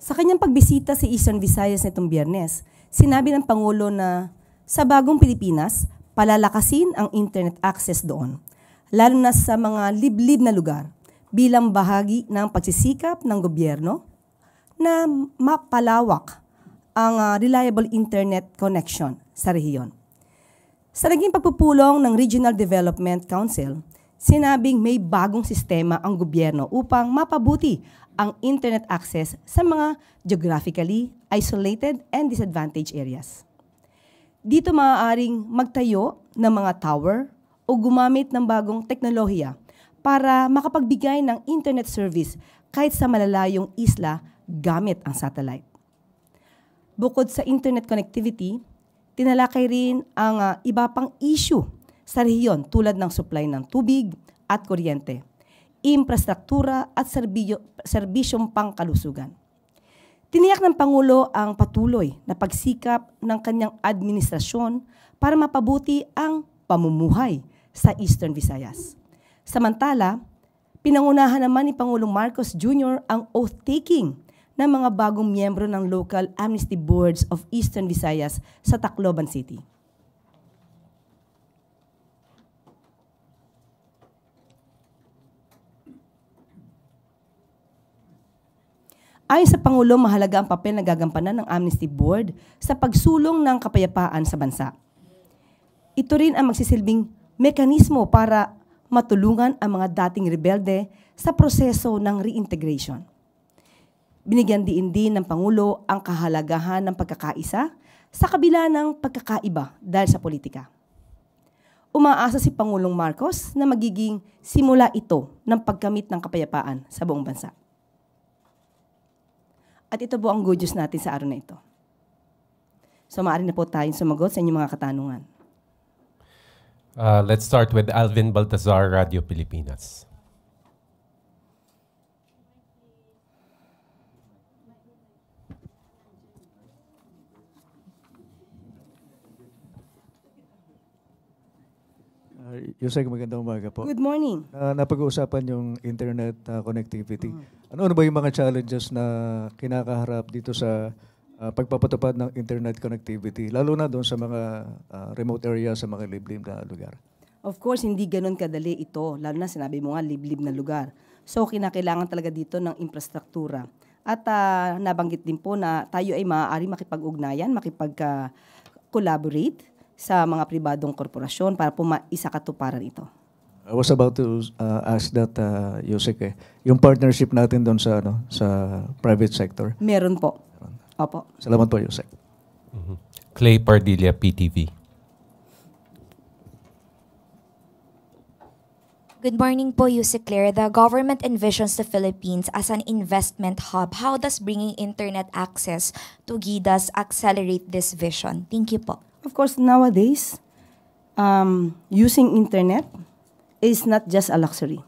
Sa kanyang pagbisita sa Eastern Visayas nitong Biyernes, sinabi ng Pangulo na sa bagong Pilipinas, palalakasin ang internet access doon, lalo na sa mga liblib na lugar, bilang bahagi ng pagsisikap ng gobyerno na mapalawak ang reliable internet connection sa rehiyon. Sa naging pagpupulong ng Regional Development Council, sinabing may bagong sistema ang gobyerno upang mapabuti ang internet access sa mga geographically isolated and disadvantaged areas. Dito maaaring magtayo ng mga tower o gumamit ng bagong teknolohiya para makapagbigay ng internet service kahit sa malalayong isla gamit ang satellite. Bukod sa internet connectivity, tinalakay rin ang iba pang issue sa rehiyon tulad ng supply ng tubig at kuryente, infrastruktura at serbisyong pangkalusugan. Tiniyak ng Pangulo ang patuloy na pagsikap ng kanyang administrasyon para mapabuti ang pamumuhay sa Eastern Visayas. Samantala, pinangunahan naman ni Pangulong Marcos Jr. ang oath-taking ng mga bagong miyembro ng Local Amnesty Boards of Eastern Visayas sa Tacloban City. Ayon sa Pangulo, mahalaga ang papel na gagampanan ng Amnesty Board sa pagsulong ng kapayapaan sa bansa. Ito rin ang magsisilbing mekanismo para matulungan ang mga dating rebelde sa proseso ng reintegration. Binigyan din ng Pangulo ang kahalagahan ng pagkakaisa sa kabila ng pagkakaiba dahil sa politika. Umaasa si Pangulong Marcos na magiging simula ito ng pagkamit ng kapayapaan sa buong bansa. At ito po ang good news natin sa araw na ito. So maaari na po tayong sumagot sa inyong mga katanungan. Let's start with Alvin Baltazar, Radio Pilipinas. Yusek, magandang umaga po. Good morning. Napag-uusapan yung internet connectivity. Ano ba yung mga challenges na kinakaharap dito sa pagpapatupad ng internet connectivity, lalo na doon sa mga remote area, sa mga liblib na lugar? Of course, hindi ganun kadali ito, lalo na sinabi mo nga, liblib na lugar. So, kinakailangan talaga dito ng infrastruktura. At nabanggit din po na tayo ay maaari makipag-ugnayan, makipag-collaborate sa mga pribadong korporasyon para po maisakatuparan ito. I was about to ask that, Yusek, yung partnership natin doon sa private sector. Meron po. Opo. Salamat po, Yusek. Clay Pardilla, PTV. Good morning po, Yusek Claire. The government envisions the Philippines as an investment hub. How does bringing internet access to GIDAS accelerate this vision? Thank you po. Of course, nowadays, using internet is not just a luxury.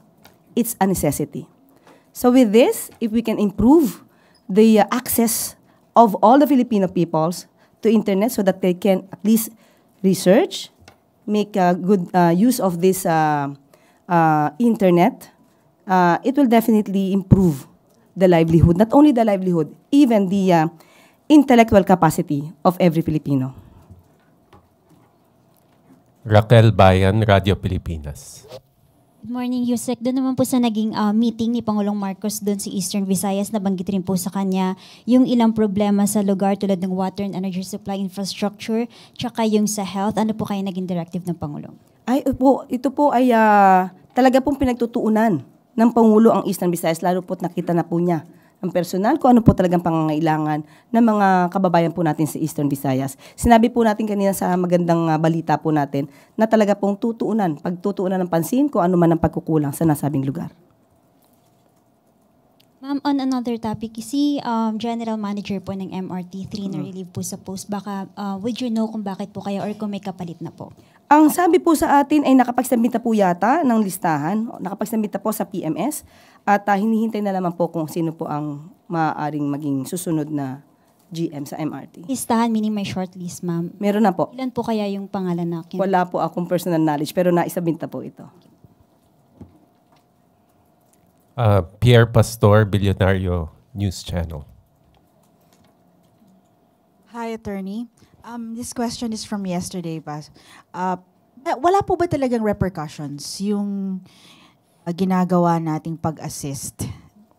It's a necessity. So with this, if we can improve the access of all the Filipino peoples to internet so that they can at least research, make good use of this internet, it will definitely improve the livelihood, not only the livelihood, even the intellectual capacity of every Filipino. Raquel Bayan, Radio Pilipinas. Good morning, Yusek. Doon naman po sa naging meeting ni Pangulong Marcos doon sa Eastern Visayas, nabanggit rin po sa kanya yung ilang problema sa lugar tulad ng water and energy supply infrastructure, tsaka yung sa health. Ano po kaya naging directive ng Pangulong? Ito po ay talaga pong pinagtutuunan ng Pangulo ang Eastern Visayas, lalo po't nakita na po niya ang personal kung ano po talagang pangangailangan ng mga kababayan po natin sa Eastern Visayas. Sinabi po natin kanina sa magandang balita po natin na talaga pong pagtutuunan ng pansin kung ano man ang pagkukulang sa nasabing lugar. Ma'am, on another topic, si General Manager po ng MRT3 na relieve po sa post. Baka would you know kung bakit po kaya or kung may kapalit na po? Ang sabi po sa atin ay nakapagsubmit po yata ng listahan, nakapagsubmit po sa PMS at hinihintay na naman po kung sino po ang maaaring maging susunod na GM sa MRT. Listahan meaning may shortlist, ma'am. Meron na po. Ilan po kaya yung pangalan na? Wala po akong personal knowledge pero naisubmit po ito. Pierre Pastor, Billionario News Channel. Hi, Attorney. This question is from yesterday pa. Wala po ba talagang repercussions yung ginagawa nating pag-assist?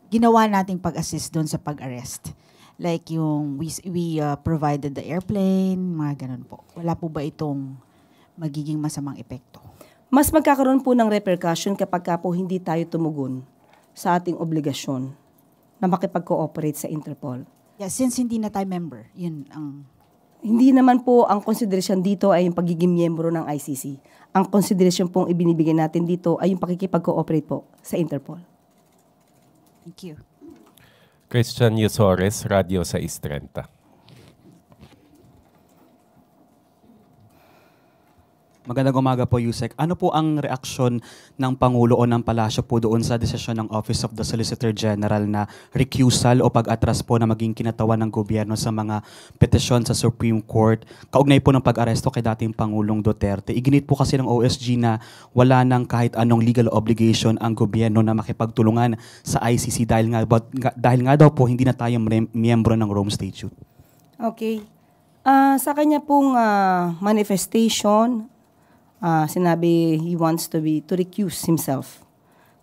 Ginawa nating pag-assist doon sa pag-arrest? Like yung we provided the airplane, mga ganun po. Wala po ba itong magiging masamang epekto? Mas magkakaroon po ng repercussion kapag ka po hindi tayo tumugon sa ating obligasyon na makipag-cooperate sa Interpol. Yeah, since hindi na tayo member, yun ang... Hindi naman po ang konsiderasyon dito ay yung pagiging miyembro ng ICC. Ang konsiderasyon pong ibinibigay natin dito ay yung pakikipag-cooperate po sa Interpol. Thank you. Christian Yusores, Radio 630. Magandang umaga po, Yusek. Ano po ang reaksyon ng Pangulo o ng Palasyo po doon sa desisyon ng Office of the Solicitor General na recusal o pag-atras po na maging kinatawan ng gobyerno sa mga petisyon sa Supreme Court kaugnay po ng pag-aresto kay dating Pangulong Duterte? Iginit po kasi ng OSG na wala nang kahit anong legal obligation ang gobyerno na makipagtulungan sa ICC dahil nga daw po hindi na tayo miyembro ng Rome Statute. Okay. Sa kanya pong manifestation, sinabi he wants to recuse himself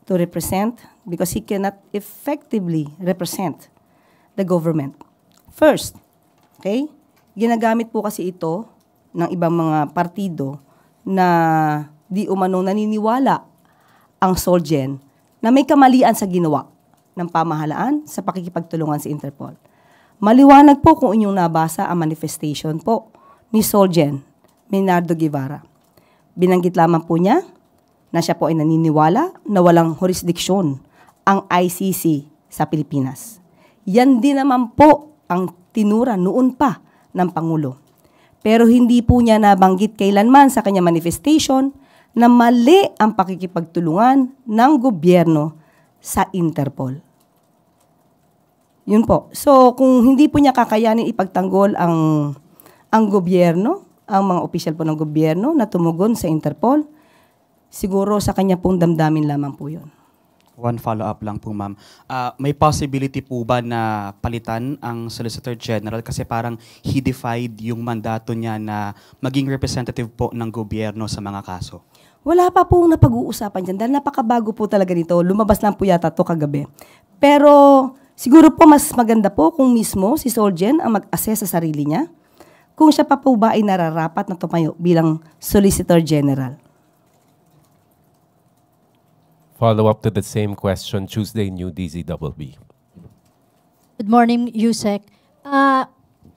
to represent because he cannot effectively represent the government. First, okay, ginagamit po kasi ito ng ibang mga partido na di umanong naniniwala ang Solgen na may kamalian sa ginawa ng pamahalaan sa pakikipagtulungan sa Interpol. Maliwanag po kung inyong nabasa ang manifestation po ni Solgen Menardo Guevara. Binanggit lamang po niya na siya po ay naniniwala na walang jurisdiksyon ang ICC sa Pilipinas. Yan din naman po ang tinura noon pa ng Pangulo. Pero hindi po niya nabanggit kailanman sa kanya manifestation na mali ang pakikipagtulungan ng gobyerno sa Interpol. Yun po. So kung hindi po niya kakayanin ipagtanggol ang gobyerno, ang mga opisyal po ng gobyerno na tumugon sa Interpol, siguro sa kanya pong damdamin lamang po yun. One follow-up lang po, ma'am. May possibility po ba na palitan ang Solicitor General kasi parang he defied yung mandato niya na maging representative po ng gobyerno sa mga kaso? Wala pa pong napag-uusapan dyan dahil napakabago po talaga nito. Lumabas lang po yata ito kagabi. Pero siguro po mas maganda po kung mismo si Solgen ang mag-assess sa sarili niya kung siya pa po ba ay nararapat na tumayo bilang Solicitor General. Follow-up to the same question, Tuesday, New DZBB. Good morning, Yusek.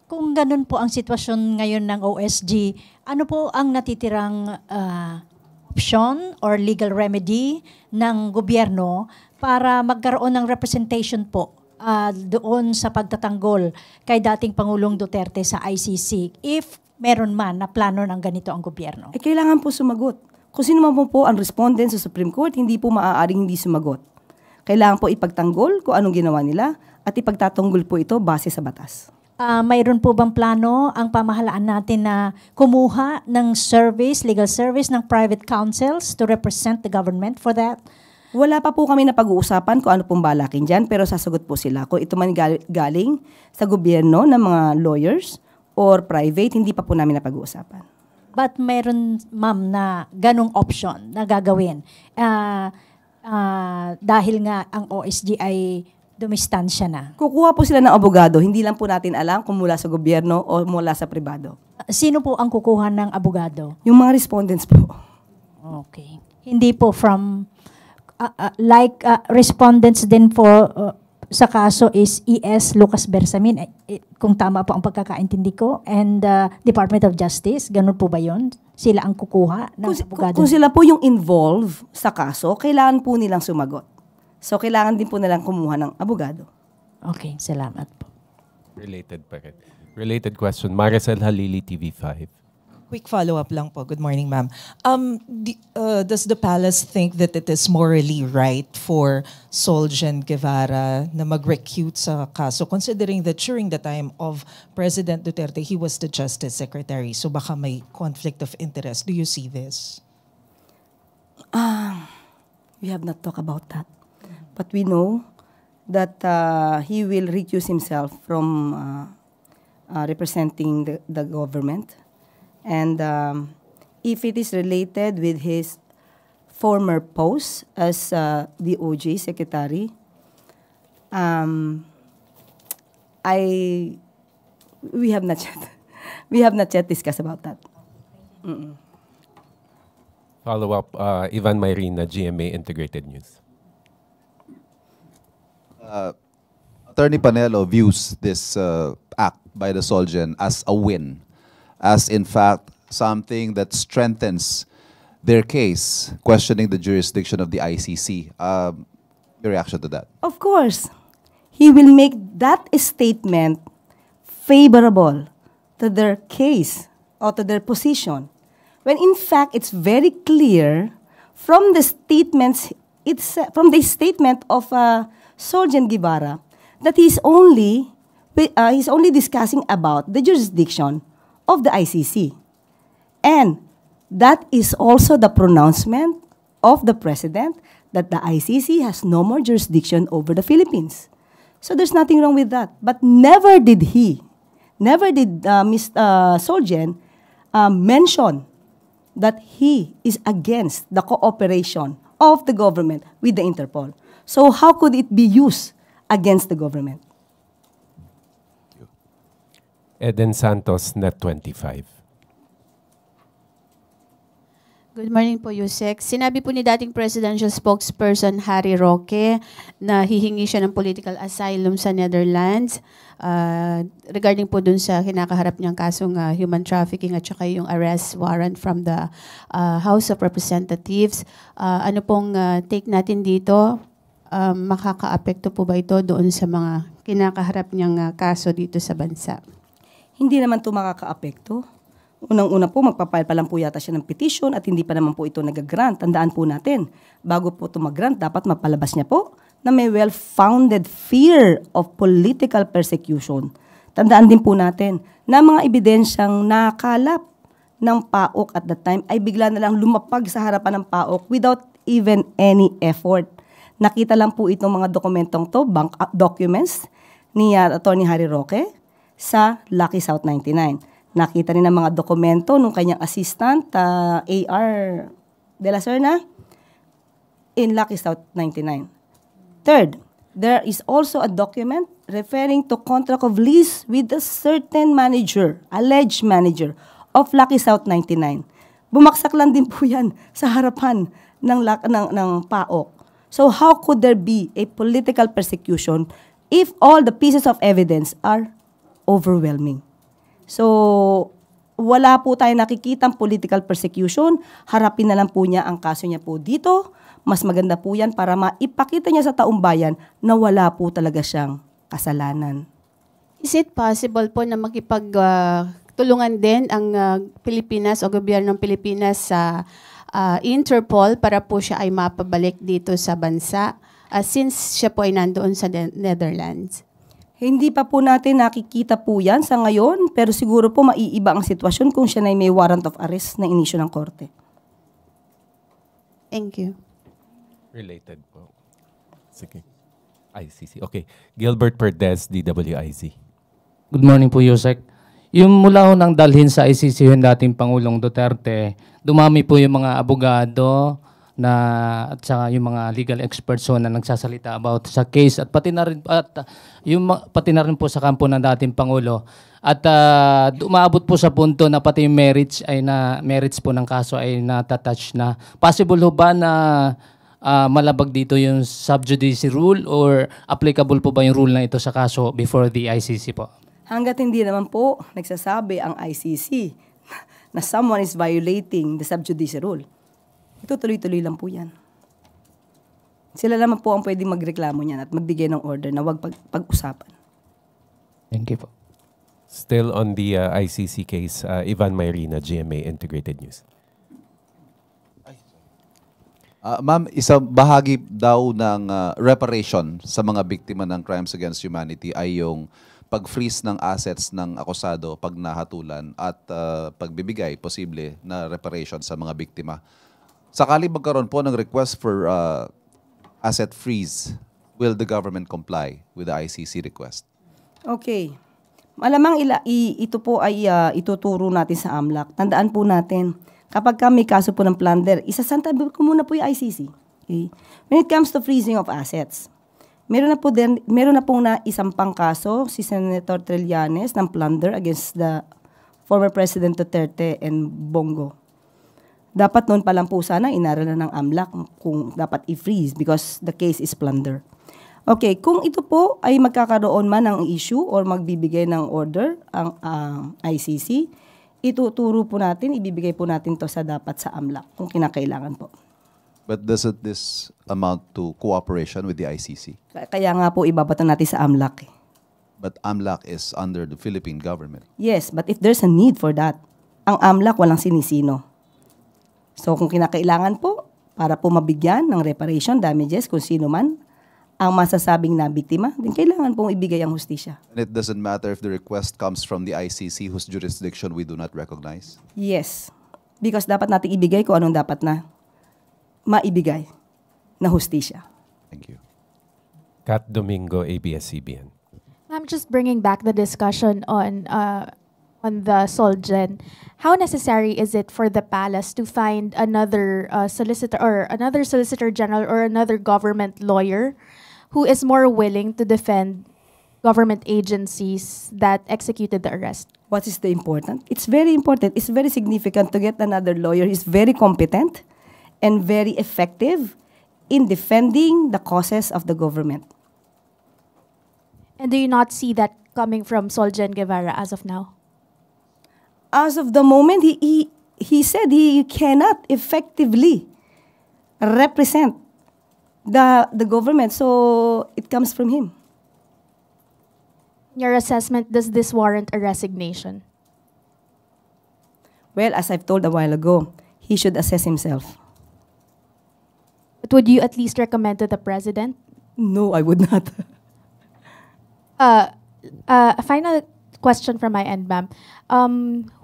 Kung ganun po ang sitwasyon ngayon ng OSG, ano po ang natitirang option or legal remedy ng gobyerno para magkaroon ng representation po doon sa pagtatanggol kay dating Pangulong Duterte sa ICC if meron man na plano ng ganito ang gobyerno? Kailangan po sumagot. Kung sino man po ang respondent sa Supreme Court, hindi po maaaring hindi sumagot. Kailangan po ipagtanggol kung anong ginawa nila at ipagtatanggol po ito base sa batas. Mayroon po bang plano ang pamahalaan natin na kumuha ng legal service ng private counsels to represent the government for that? Wala pa po kami na pag-uusapan kung ano pong balakin dyan, pero sasagot po sila. Kung ito man galing sa gobyerno ng mga lawyers or private, hindi pa po namin na pag-uusapan. But meron, ma'am, na ganong option na gagawin dahil nga ang OSG ay dumistansya na? Kukuha po sila ng abogado. Hindi lang po natin alam kung mula sa gobyerno o mula sa pribado. Sino po ang kukuha ng abogado? Yung mga respondents po. Okay. Hindi po from... respondents din for sa kaso is ES Lucas Bersamin, kung tama po ang pagkakaintindi ko, and Department of Justice, ganun po ba yun? Sila ang kukuha ng abogado? Kung sila po yung involved sa kaso, kailangan po nilang sumagot. So, kailangan din po nilang kumuha ng abogado. Okay, salamat po. Related pa rin. Related question, Maricel Halili, TV5. Quick follow-up lang po. Good morning, ma'am. Does the palace think that it is morally right for Solgen Guevara na mag-recute sa kaso, considering that during the time of President Duterte, he was the Justice Secretary, so baka may conflict of interest. Do you see this? We have not talked about that. But we know that he will recuse himself from representing the government. And if it is related with his former post as DOJ Secretary, we have not yet discussed about that. Follow-up, Ivan Mayrina, GMA Integrated News. Attorney Panelo views this act by the Solgen as a win, as in fact something that strengthens their case, questioning the jurisdiction of the ICC. Your reaction to that? Of course, he will make that statement favorable to their case or to their position, when in fact it's very clear from the statements, from the statement of Solgen Guevara, that he's only discussing about the jurisdiction of the ICC. And that is also the pronouncement of the President that the ICC has no more jurisdiction over the Philippines. So there's nothing wrong with that. But never did Mr. Solgen mention that he is against the cooperation of the government with the Interpol. So how could it be used against the government? Eden Santos, Net 25. Good morning po, Yusek. Sinabi po ni dating presidential spokesperson Harry Roque na hihingi siya ng political asylum sa Netherlands regarding po dun sa kinakaharap niyang kasong human trafficking at saka yung arrest warrant from the House of Representatives. Ano pong take natin dito? Makakaapekto po ba ito doon sa mga kinakaharap niyang kaso dito sa bansa? Hindi naman ito makakaapekto. Unang-una po, magpapile pa lang po yata siya ng petition at hindi pa naman po ito nag-grant. Tandaan po natin, bago po ito mag-grant, dapat mapalabas niya po na may well-founded fear of political persecution. Tandaan din po natin na mga ebidensyang nakalap ng PAOK at that time ay bigla na lang lumapag sa harapan ng PAOK without even any effort. Nakita lang po itong mga dokumentong to, bank documents ni Attorney Harry Roque sa Lucky South 99. Nakita rin ng mga dokumento nung kanyang assistant, AR de la Serna, in Lucky South 99. Third, there is also a document referring to contract of lease with a certain manager, alleged manager, of Lucky South 99. Bumaksak lang din po yan sa harapan ng PAOK. So how could there be a political persecution if all the pieces of evidence are overwhelming? So, wala po tayo nakikitang political persecution. Harapin na lang po niya ang kaso niya po dito. Mas maganda po yan para maipakita niya sa taong bayan na wala po talaga siyang kasalanan. Is it possible po na makipagtulungan din ang Pilipinas o gobyernong Pilipinas sa Interpol para po siya ay mapabalik dito sa bansa since siya po ay nandoon sa Netherlands? Hindi pa po natin nakikita po yan sa ngayon, pero siguro po maiiba ang sitwasyon kung siya na may warrant of arrest na inisyu ng korte. Thank you. Related po. Sige. ICC. Okay. Gilbert Perdez, DWIZ. Good morning po, Yusek. Yung mula ho nang dalhin sa ICC yung dating Pangulong Duterte, dumami po yung mga abogado at saka yung mga legal experts na nagsasalita about sa case at pati na rin po sa kampo ng dating Pangulo. At umaabot po sa punto na pati yung merits po ng kaso ay natatouch na. Possible ho ba na malabag dito yung sub judice rule or applicable po ba yung rule na ito sa kaso before the ICC po? Hanggat hindi naman po nagsasabi ang ICC na someone is violating the sub judice rule, ito tuloy-tuloy lang po yan. Sila naman po ang pwedeng magreklamo niyan at magbigay ng order na huwag pag-usapan. Thank you po. Still on the ICC case, Ivan Mayrina, GMA Integrated News. Ma'am, isang bahagi daw ng reparation sa mga biktima ng crimes against humanity ay yung pag-freeze ng assets ng akusado pag nahatulan at pagbibigay, posible, na reparation sa mga biktima. Sakali magkaroon po ng request for asset freeze, will the government comply with the ICC request? Okay. Malamang ito po ay ituturo natin sa AMLAC. Tandaan po natin, kapag may kaso po ng plunder, isasantabi ko muna po yung ICC. Okay? When it comes to freezing of assets, meron na pong isampang kaso si Senator Trillanes ng plunder against the former President Duterte and Bongo. Dapat noon pa lang po sana inaralan ng AMLAC kung dapat i-freeze because the case is plunder. Okay, kung ito po ay magkakaroon man ng issue or magbibigay ng order ang ICC, ituturo po natin, ibibigay po natin to sa dapat sa AMLAC kung kinakailangan po. But doesn't this amount to cooperation with the ICC? Kaya nga po ibabato natin sa AMLAC. But AMLAC is under the Philippine government. Yes, but if there's a need for that, ang AMLAC walang sinisino. So kung kinakailangan po, para po mabigyan ng reparation damages kung sino man ang masasabing na biktima, din kailangan pong ibigay ang hustisya. And it doesn't matter if the request comes from the ICC whose jurisdiction we do not recognize? Yes. Because dapat natin ibigay kung anong dapat na maibigay na hustisya. Thank you. Kat Domingo, ABS-CBN. I'm just bringing back the discussion on the Solgen. How necessary is it for the palace to find another solicitor or another solicitor general or another government lawyer who is more willing to defend government agencies that executed the arrest? What is the important? It's very important. It's very significant to get another lawyer who's very competent and very effective in defending the causes of the government. And do you not see that coming from Solgen Guevara as of now? As of the moment, he said he cannot effectively represent the government, so it comes from him. In your assessment, does this warrant a resignation? Well, as I've told a while ago, he should assess himself. But would you at least recommend to the president? No, I would not. A final question from my end, ma'am.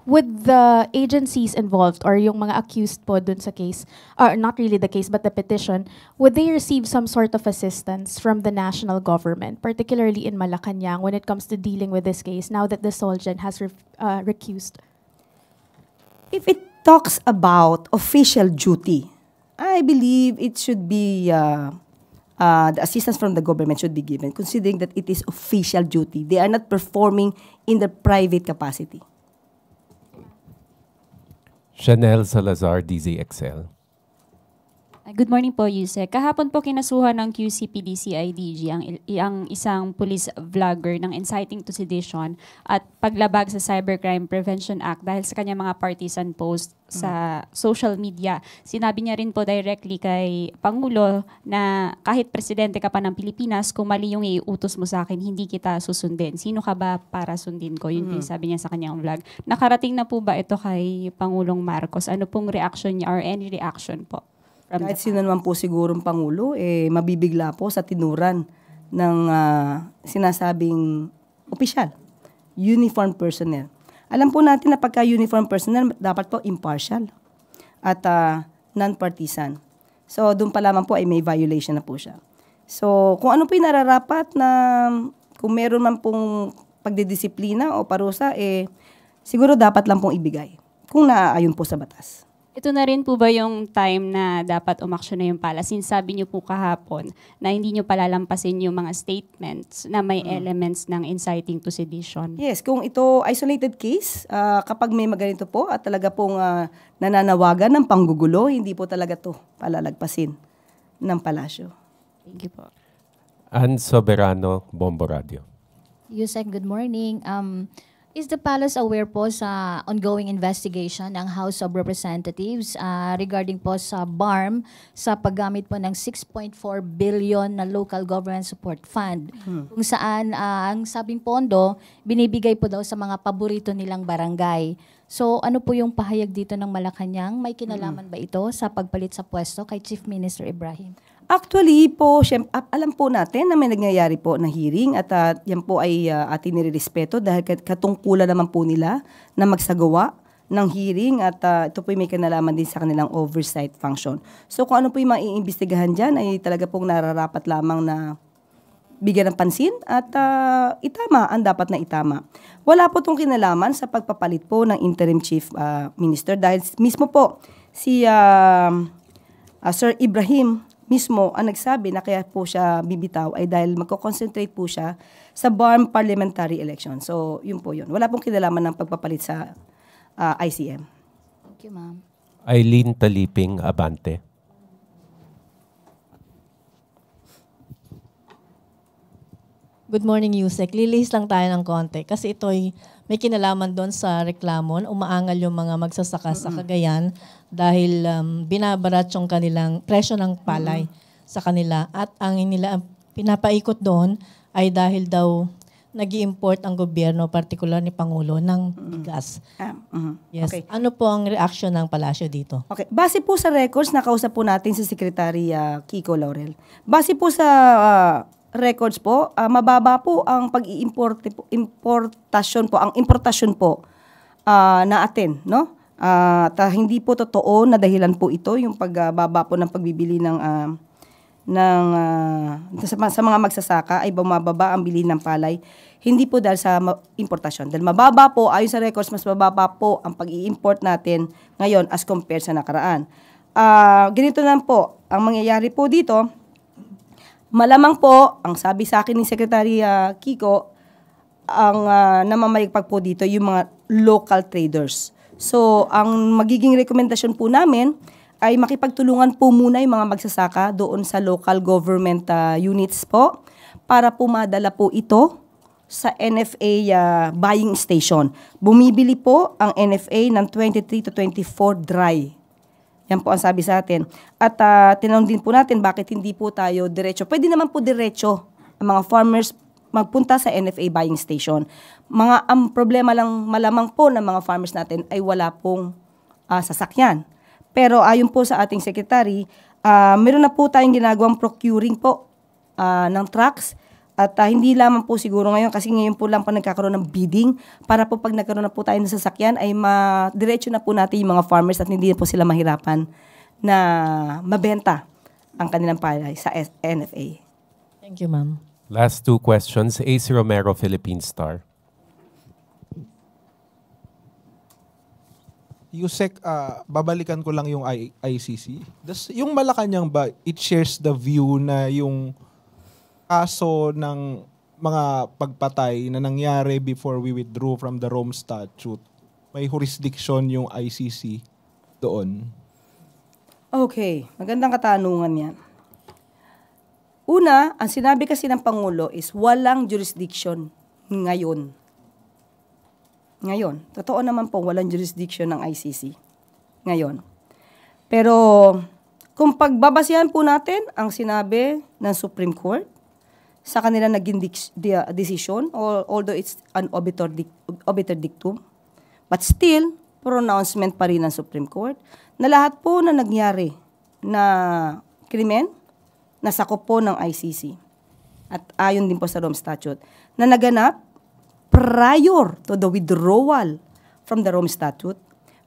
Would the agencies involved or yung mga accused po dun sa case, or not really the case but the petition, would they receive some sort of assistance from the national government, particularly in Malacanang, when it comes to dealing with this case now that the Solgen has recused? If it talks about official duty, I believe it should be the assistance from the government should be given, considering that it is official duty. They are not performing in their private capacity. Chanel Salazar, DZXL. Good morning po, Yusek. Kahapon po kinasuhan ng QCPD-CIDG ang isang police vlogger ng inciting to sedition at paglabag sa Cybercrime Prevention Act dahil sa kanyang mga partisan post sa social media. Sinabi niya rin po directly kay Pangulo na kahit presidente ka pa ng Pilipinas, kung mali yung iutos mo sa akin, hindi kita susundin. Sino ka ba para sundin ko? Yun yung sabi niya sa kanyang vlog. Nakarating na po ba ito kay Pangulong Marcos? Ano pong reaction niya or any reaction po? Kahit sino naman po sigurong Pangulo, mabibigla po sa tinuran ng sinasabing opisyal, uniform personnel. Alam po natin na pagka-uniform personnel, dapat po impartial at non-partisan. So, doon pa lamang po ay may violation na po siya. So, kung ano po yung nararapat na kung meron man pong pagdidisiplina o parusa, siguro dapat lang pong ibigay kung naaayon po sa batas. Ito na rin po ba yung time na dapat umaksyon na yung palace? Since sabi niyo po kahapon na hindi niyo palalampasin yung mga statements na may elements ng inciting to sedition. Yes, kung ito isolated case, kapag may maganito po at talaga pong nananawagan ng panggugulo, hindi po talaga to palalagpasin ng palasyo. Thank you po. Ann Soberano, Bombo Radio. Yusek, good morning. Is the palace aware po sa ongoing investigation ng House of Representatives regarding po sa BARM sa paggamit po ng 6.4 billion na local government support fund kung saan ang sabing pondo binibigay po daw sa mga paborito nilang barangay. So ano po yung pahayag dito ng Malacanang? May kinalaman ba ito sa pagpalit sa pwesto kay Chief Minister Ibrahim? Actually po, alam po natin na may nangyayari po na hearing at yan po ay ating nirerespeto dahil katungkulan naman po nila na magsagawa ng hearing at ito po may kinalaman din sa kanilang oversight function. So kung ano po yung maiimbestigahan dyan ay talaga pong nararapat lamang na bigyan ng pansin at itama ang dapat na itama. Wala po itong kinalaman sa pagpapalit po ng interim chief minister dahil mismo po si Sir Ibrahim mismo ang nagsabi na kaya po siya bibitaw ay dahil magko-concentrate po siya sa BARM parliamentary election. So, yun po yun. Wala pong kinalaman ng pagpapalit sa ICM. Thank you, ma'am. Eileen Taliping Abante. Good morning, Yusek. Lilis lang tayo ng konti kasi ito'y may kinalaman doon sa reklamon. Umaangal yung mga magsasaka sa Cagayan dahil binabarat yung kanilang presyo ng palay sa kanila. At ang pinapaikot doon ay dahil daw nag-i-import ang gobyerno, particular ni Pangulo, ng bigas. Yes. Okay. Ano po ang reaction ng palasyo dito? Okay. Base po sa records, nakausap po natin si Secretary Kiko Laurel. Base po sa records po, mababa po ang importasyon po na atin, no? Hindi po totoo na dahilan po ito yung pagbaba po ng pagbibili sa mga magsasaka ay bumababa ang bili ng palay. Hindi po dahil sa importasyon. Dahil mababa po, ayon sa records, mas mababa po ang pag-i-import natin ngayon as compared sa nakaraan. Ganito lang po, ang mangyayari po dito, malamang po, ang sabi sa akin ni Secretary Kiko, ang namamayagpag po dito yung mga local traders. So, ang magiging rekomendasyon po namin ay makipagtulungan po muna yung mga magsasaka doon sa local government units po para po madala po ito sa NFA buying station. Bumibili po ang NFA ng 23 to 24 dry. Yan po ang sabi sa atin. At tinanong din po natin bakit hindi po tayo diretso. Pwede naman po diretso ang mga farmers magpunta sa NFA buying station. Ang problema lang malamang po ng mga farmers natin ay wala pong sasakyan. Pero ayon po sa ating secretary, meron na po tayong ginagawang procuring po ng trucks. At hindi lamang po siguro ngayon kasi ngayon po lang po nagkakaroon ng bidding para po pag nagkaroon na po tayo ng sasakyan ay diretso na po natin yung mga farmers at hindi na po sila mahirapan na mabenta ang kanilang palay sa NFA. Thank you, ma'am. Last two questions. AC Romero, Philippine Star. Yusek, babalikan ko lang yung ICC. Yung Malacanang ba, it shares the view na yung kaso ng mga pagpatay na nangyari before we withdrew from the Rome Statute, may jurisdiction yung ICC doon? Okay, magandang katanungan yan. Una, ang sinabi kasi ng Pangulo is walang jurisdiction ngayon. Ngayon. Totoo naman po, walang jurisdiction ng ICC. Ngayon. Pero, kung pagbabasihan po natin ang sinabi ng Supreme Court, sa kanila naging decision, although it's an obiter dictum, but still, pronouncement pa rin ng Supreme Court, na lahat po na nangyari na krimen, nasakop po ng ICC. At ayon din po sa Rome Statute, na naganap prior to the withdrawal from the Rome Statute,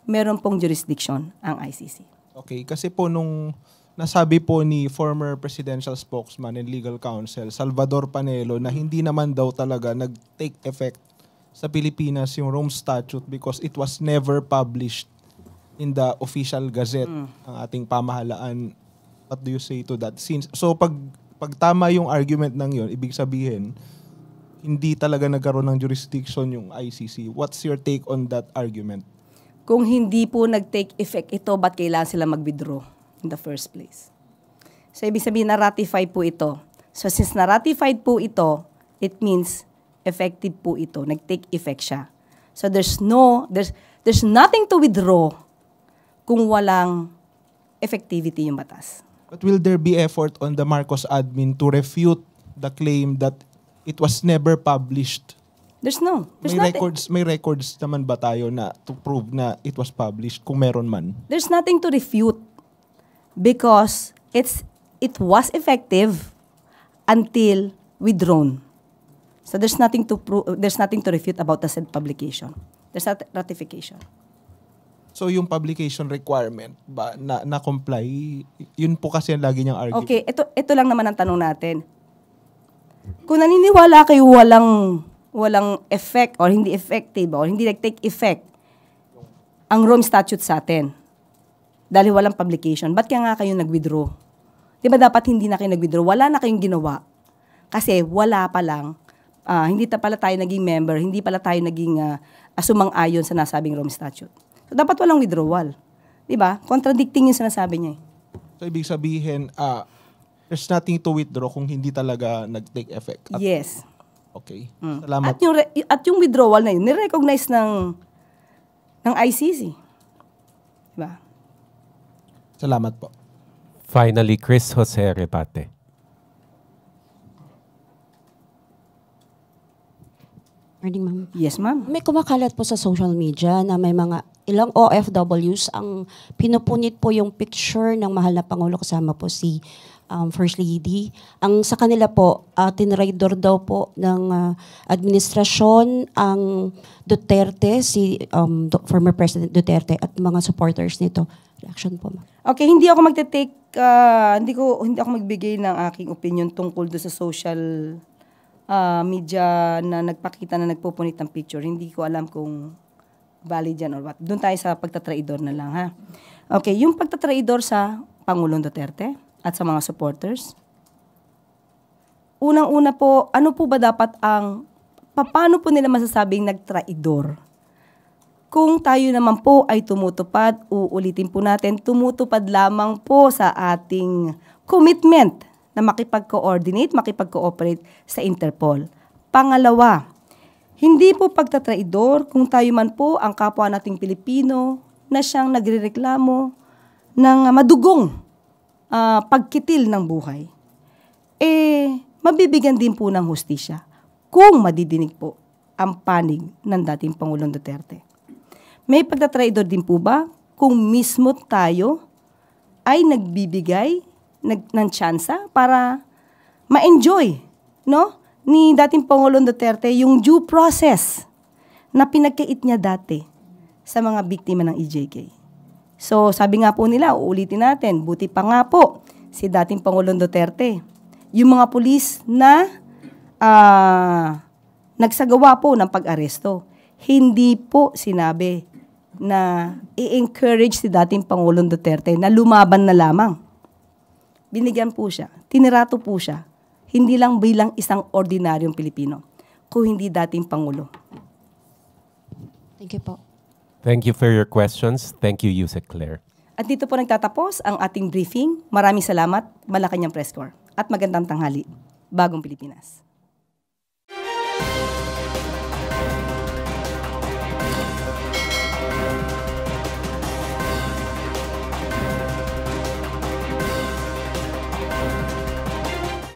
meron pong jurisdiction ang ICC. Okay, kasi po nung nasabi po ni former presidential spokesman and legal counsel, Salvador Panelo, na hindi naman daw talaga nag-take effect sa Pilipinas yung Rome Statute because it was never published in the official gazette ng ating pamahalaan. What do you say to that? So pag tama yung argument ng yun, ibig sabihin, hindi talaga nagkaroon ng jurisdiction yung ICC. What's your take on that argument? Kung hindi po nag-take effect ito, ba't kailangan sila mag-withdraw in the first place? So, ibig sabihin, na-ratify po ito. So, since na-ratified po ito, it means effective po ito. Nag-take effect siya. So, there's nothing to withdraw kung walang effectivity yung batas. But will there be effort on the Marcos admin to refute the claim that it was never published? There's May records naman ba tayo na to prove na it was published kung meron man? There's nothing to refute because it was effective until withdrawn. So there's nothing to refute about the said publication. There's not ratification. So yung publication requirement ba na comply, yun po kasi ang lagi niyang argument. Okay, ito lang naman ang tanong natin. Kung naniniwala kayo walang effect or hindi effective or hindi nag-take effect ang Rome Statute sa atin dahil walang publication, ba't kaya nga kayo nag-withdraw? Di ba dapat hindi na kayo nag-withdraw? Wala na kayong ginawa. Kasi wala pa lang, hindi pala tayo naging member, hindi pala tayo naging sumang-ayon sa nasabing Rome Statute. So dapat walang withdrawal. Di ba? Contradicting yung sinasabi niya. So ibig sabihin, there's nothing to withdraw kung hindi talaga nag-take effect. Yes. Okay. Salamat. At yung withdrawal na yun, nirecognize ng ICC. Diba? Salamat po. Finally, Chris Jose Rebate. Morning, ma'am. Yes, ma'am. May kumakalat po sa social media na may mga ilang OFWs ang pinupunit po yung picture ng mahal na Pangulo kasama po si First Lady. Ang sa kanila po, tinraidor daw po ng administrasyon ang Duterte, si former President Duterte at mga supporters nito. Reaction po, ma'am. Okay, hindi ako hindi ako magbigay ng aking opinion tungkol do sa social media na nagpakita na nagpupunit ng picture. Hindi ko alam kung valid yan or what. Doon tayo sa pagtatraidor na lang, ha? Okay, yung pagtatraidor sa Pangulong Duterte at sa mga supporters. Unang-una po, ano po ba dapat paano po nila masasabing nagtraidor? Kung tayo naman po ay tumutupad, uulitin po natin, tumutupad lamang po sa ating commitment na makipag-coordinate, makipag-cooperate sa Interpol. Pangalawa, hindi po pagtatraidor kung tayo man po ang kapwa nating Pilipino na siyang nagrereklamo ng madugong pagkitil ng buhay. Mabibigyan din po ng hustisya kung madidinig po ang panig ng dating Pangulong Duterte. May pagtatraidor din po ba kung mismo tayo ay nagbibigay ng tsansa para ma-enjoy, no, ni dating Pangulong Duterte yung due process na pinagkait niya dati sa mga biktima ng EJK. So, sabi nga po nila, uulitin natin, buti pa nga po si dating Pangulong Duterte. Yung mga pulis na nagsagawa po ng pag-aresto, hindi po sinabi na i-encourage si dating Pangulong Duterte na lumaban na lamang. Binigyan po siya, tinirato po siya, hindi lang bilang isang ordinaryong Pilipino, kung hindi dating Pangulo. Thank you po. Thank you for your questions. Thank you, Yusek Claire. At dito po nagtatapos ang ating briefing. Maraming salamat, Malacanang Press Corps. At magandang tanghali, Bagong Pilipinas.